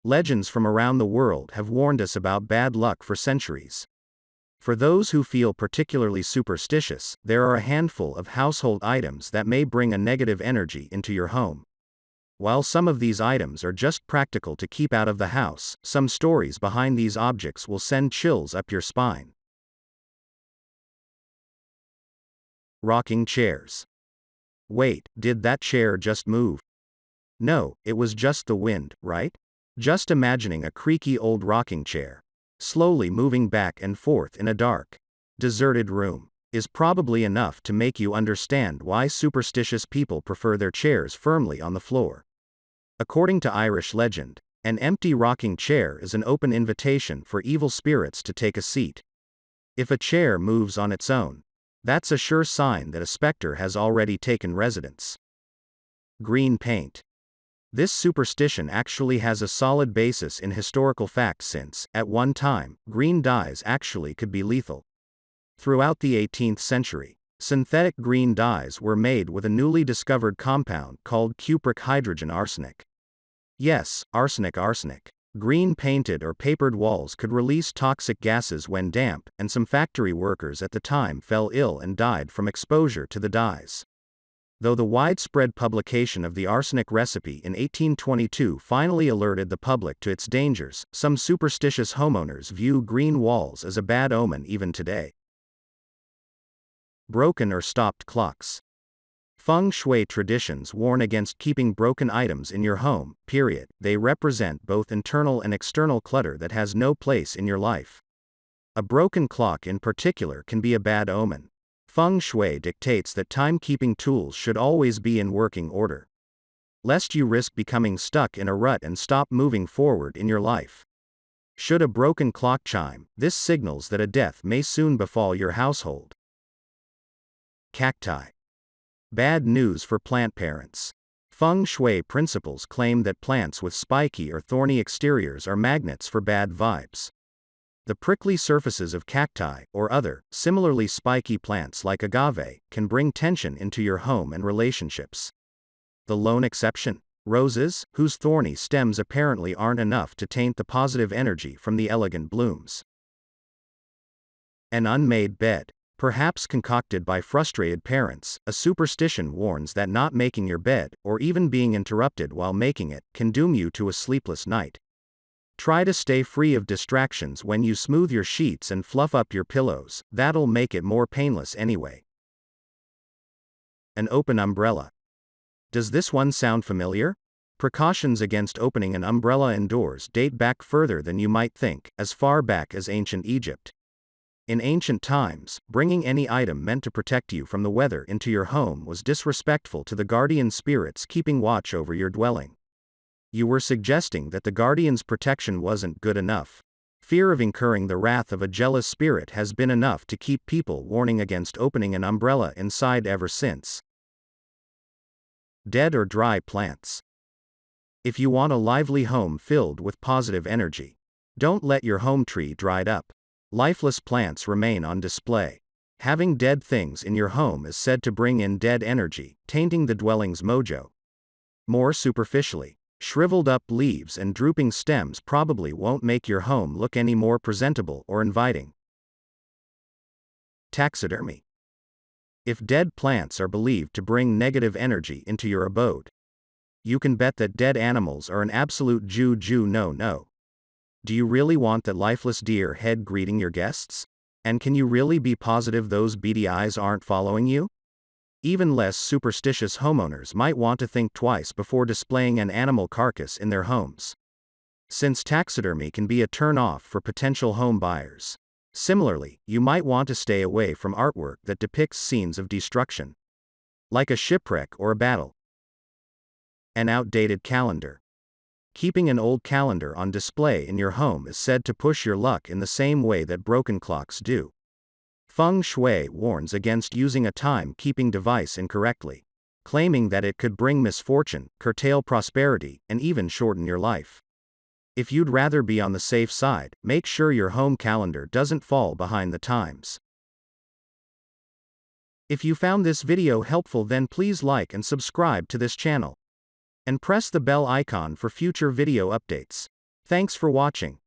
Legends from around the world have warned us about bad luck for centuries. For those who feel particularly superstitious, there are a handful of household items that may bring a negative energy into your home. While some of these items are just practical to keep out of the house, some stories behind these objects will send chills up your spine. Rocking chairs. Wait, did that chair just move? No, it was just the wind, right? Just imagining a creaky old rocking chair, slowly moving back and forth in a dark, deserted room, is probably enough to make you understand why superstitious people prefer their chairs firmly on the floor. According to Irish legend, an empty rocking chair is an open invitation for evil spirits to take a seat. If a chair moves on its own, that's a sure sign that a specter has already taken residence. Green paint. This superstition actually has a solid basis in historical fact since, at one time, green dyes actually could be lethal. Throughout the 18th century, synthetic green dyes were made with a newly discovered compound called cupric hydrogen arsenic. Yes, arsenic. Green painted or papered walls could release toxic gases when damp, and some factory workers at the time fell ill and died from exposure to the dyes. Though the widespread publication of the arsenic recipe in 1822 finally alerted the public to its dangers, some superstitious homeowners view green walls as a bad omen even today. Broken or stopped clocks. Feng shui traditions warn against keeping broken items in your home, period. They represent both internal and external clutter that has no place in your life. A broken clock in particular can be a bad omen. Feng shui dictates that timekeeping tools should always be in working order, lest you risk becoming stuck in a rut and stop moving forward in your life. Should a broken clock chime, this signals that a death may soon befall your household. Cacti. Bad news for plant parents. Feng shui principles claim that plants with spiky or thorny exteriors are magnets for bad vibes. The prickly surfaces of cacti, or other, similarly spiky plants like agave, can bring tension into your home and relationships. The lone exception? Roses, whose thorny stems apparently aren't enough to taint the positive energy from the elegant blooms. An unmade bed. Perhaps concocted by frustrated parents, a superstition warns that not making your bed, or even being interrupted while making it, can doom you to a sleepless night. Try to stay free of distractions when you smooth your sheets and fluff up your pillows, that'll make it more painless anyway. An open umbrella. Does this one sound familiar? Precautions against opening an umbrella indoors date back further than you might think, as far back as ancient Egypt. In ancient times, bringing any item meant to protect you from the weather into your home was disrespectful to the guardian spirits keeping watch over your dwelling. You were suggesting that the guardian's protection wasn't good enough. Fear of incurring the wrath of a jealous spirit has been enough to keep people warning against opening an umbrella inside ever since. Dead or dry plants. If you want a lively home filled with positive energy, don't let your home tree dried up. Lifeless plants remain on display. Having dead things in your home is said to bring in dead energy, tainting the dwelling's mojo. More superficially, shriveled up leaves and drooping stems probably won't make your home look any more presentable or inviting. Taxidermy. If dead plants are believed to bring negative energy into your abode, you can bet that dead animals are an absolute juju no-no. Do you really want that lifeless deer head greeting your guests? And can you really be positive those beady eyes aren't following you? Even less superstitious homeowners might want to think twice before displaying an animal carcass in their homes, since taxidermy can be a turn-off for potential home buyers. Similarly, you might want to stay away from artwork that depicts scenes of destruction, like a shipwreck or a battle. An outdated calendar. Keeping an old calendar on display in your home is said to push your luck in the same way that broken clocks do. Feng shui warns against using a time-keeping device incorrectly, claiming that it could bring misfortune, curtail prosperity, and even shorten your life. If you'd rather be on the safe side, make sure your home calendar doesn't fall behind the times. If you found this video helpful, then please like and subscribe to this channel, and press the bell icon for future video updates. Thanks for watching.